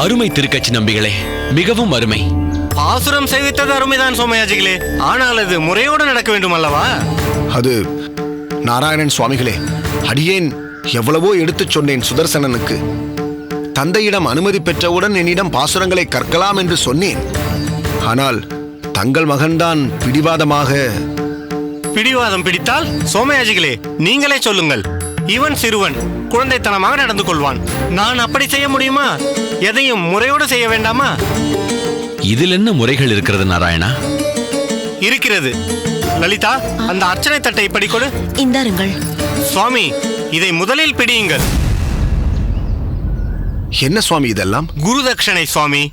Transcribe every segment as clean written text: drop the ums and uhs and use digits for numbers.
அருமை திருக்கச்சி நம்பிகளே, மிகவும் அருமை. பாசுரம் சேவித்தது அருமைதான் சோமயாஜிகளே, ஆனால் அது முறையோடு நடக்க வேண்டும் அல்லவா? அது நாராயணன் சுவாமிகளே, அடியேன் எவ்வளவோ எடுத்துச் சொன்னேன் சுதர்சனனுக்கு. தந்தையிடம் அனுமதி பெற்றவுடன் என்னிடம் பாசுரங்களை கற்கலாம் என்று சொன்னேன். ஆனால் தங்கள் மகன்தான் பிடிவாதம் பிடித்தால் சோமயாஜிகளே நீங்களே சொல்லுங்கள். இவன் சிறுவன், குழந்தைத்தனமாக நடந்து கொள்வான். நான் அப்படி செய்ய முடியுமா? எதையும் முறையோடு செய்ய வேண்டாமா? இதில் என்ன முறைகள் இருக்கிறது நாராயணா? இருக்கிறது. லலிதா, அந்த அர்ச்சனை தட்டை இப்படி கொடு. இந்தாருங்கள். சுவாமி, இதை முதலில் பிடியுங்கள். என்ன சுவாமி இதெல்லாம்? குருதட்சணை சுவாமி,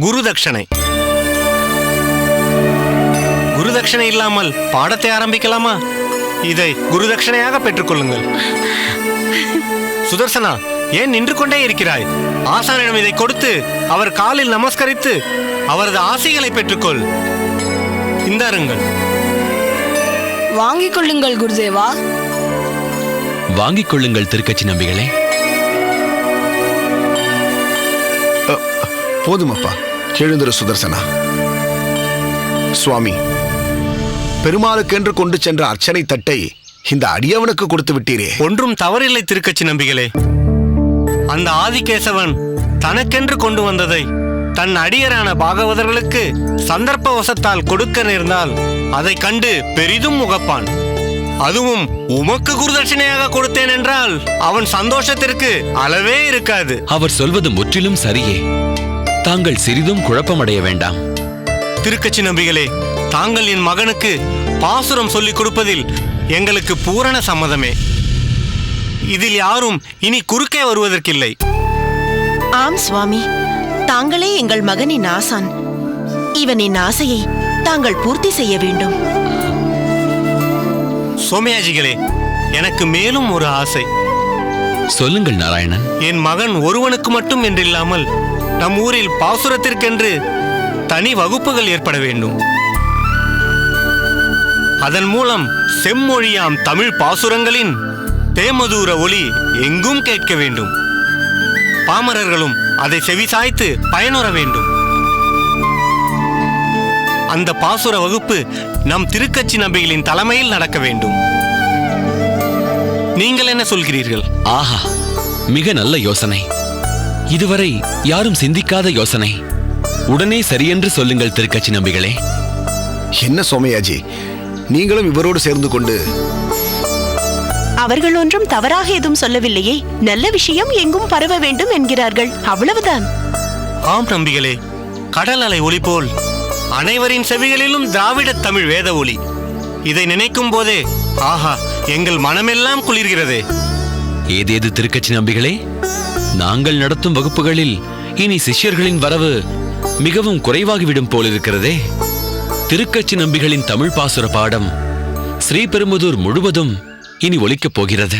குருதட்சணை. குருதட்சணை இல்லாமல் பாடத்தை ஆரம்பிக்கலாமா? இதை குருதட்சணையாக பெற்றுக்கொள்ளுங்கள். சுதர்சனா, ஏன் நின்று கொண்டே இருக்கிறாய்? ஆசானிடம் இதை கொடுத்து அவர் காலில் நமஸ்கரித்து அவரது ஆசைகளை பெற்றுக்கொள். இந்தாருங்கள். வாங்கிக் கொள்ளுங்கள் குருதேவா. வாங்கிக் கொள்ளுங்கள் திருக்கச்சி நம்பிகளே. போதுமப்பா, எழுந்திரு சுதர்சனா. சுவாமி, பெருமாளுக்கென்று கொண்டு சென்ற அர்ச்சனை தட்டை இந்த அடியவனுக்கு கொடுத்து விட்டீரே. ஒன்றும் தவறில்லை திருக்கச்சி நம்பிகளே. அந்த ஆதிகேசவன் தனக்கென்று கொண்டு வந்ததை தன் அடியரான பாகவதர்களுக்கு சந்தர்ப்பவசத்தால் கொடுக்க நேர்ந்தால் அதை கண்டு பெரிதும் முகப்பான். அதுவும் உமக்கு குருதட்சணையாக கொடுத்தேன் என்றால் அவன் சந்தோஷத்திற்கு அளவே இருக்காது. அவர் சொல்வது முற்றிலும் சரியே. தாங்கள் சிறிதும் குழப்பமடைய வேண்டாம். திருக்கச்சி நம்பிகளே, தாங்கள் என் மகனுக்கு பாசுரம் சொல்லிக் கொடுப்பதில் எங்களுக்கு பூரண சம்மதமே. இதில் யாரும் இனி குறுக்கே வருவதற்கில்லை. ஆம் சுவாமி, தாங்களே எங்கள் மகனின் ஆசான். இவனின் ஆசையை தாங்கள் பூர்த்தி செய்ய வேண்டும். சோமயாஜிகளே, எனக்கு மேலும் ஒரு ஆசை. சொல்லுங்கள் நாராயணன். என் மகன் ஒருவனுக்கு மட்டும் என்றில்லாமல் நம் ஊரில் பாசுரத்திற்கென்று தனி வகுப்புகள் ஏற்பட வேண்டும். அதன் மூலம் செம்மொழியாம் தமிழ் பாசுரங்களின் தேமதூர ஒலி எங்கும் கேட்க வேண்டும். பாமரர்களும் அதை செவிசாய்த்து பயனுற வேண்டும். அந்த பாசுர வகுப்பு நம் திருக்கச்சி நம்பிகளின் தலைமையில் நடக்க வேண்டும். நீங்கள் என்ன சொல்கிறீர்கள்? ஆஹா, மிக நல்ல யோசனை. இதுவரை யாரும் சிந்திக்காத யோசனை. உடனே சரியென்று சொல்லுங்கள் திருக்கச்சி நம்பிகளே. என்ன சோமயாஜி, நீங்களும் இவரோடு சேர்ந்து கொண்டு? அவர்கள் ஒன்றும் தவறாக எதுவும் சொல்லவில்லையே. நல்ல விஷயம் எங்கும் பரவ வேண்டும் என்கிறார்கள், அவ்வளவுதான். ஆம் நம்பிகளே, கடல் அலை ஒளி போல் அனைவரின் செவிகளிலும் திராவிட தமிழ் வேத ஒளி. இதை நினைக்கும் போதே ஆஹா, எங்கள் மனமெல்லாம் குளிர்கிறதே. ஏதேது திருக்கச்சி நம்பிகளே, நாங்கள் நடத்தும் வகுப்புகளில் இனி சிஷ்யர்களின் வரவு மிகவும் குறைவாகிவிடும் போலிருக்கிறதே. திருக்கச்சி நம்பிகளின் தமிழ் பாசுர பாடம் ஸ்ரீபெரும்புதூர் முழுவதும் இனி ஒலிக்கப் போகிறது.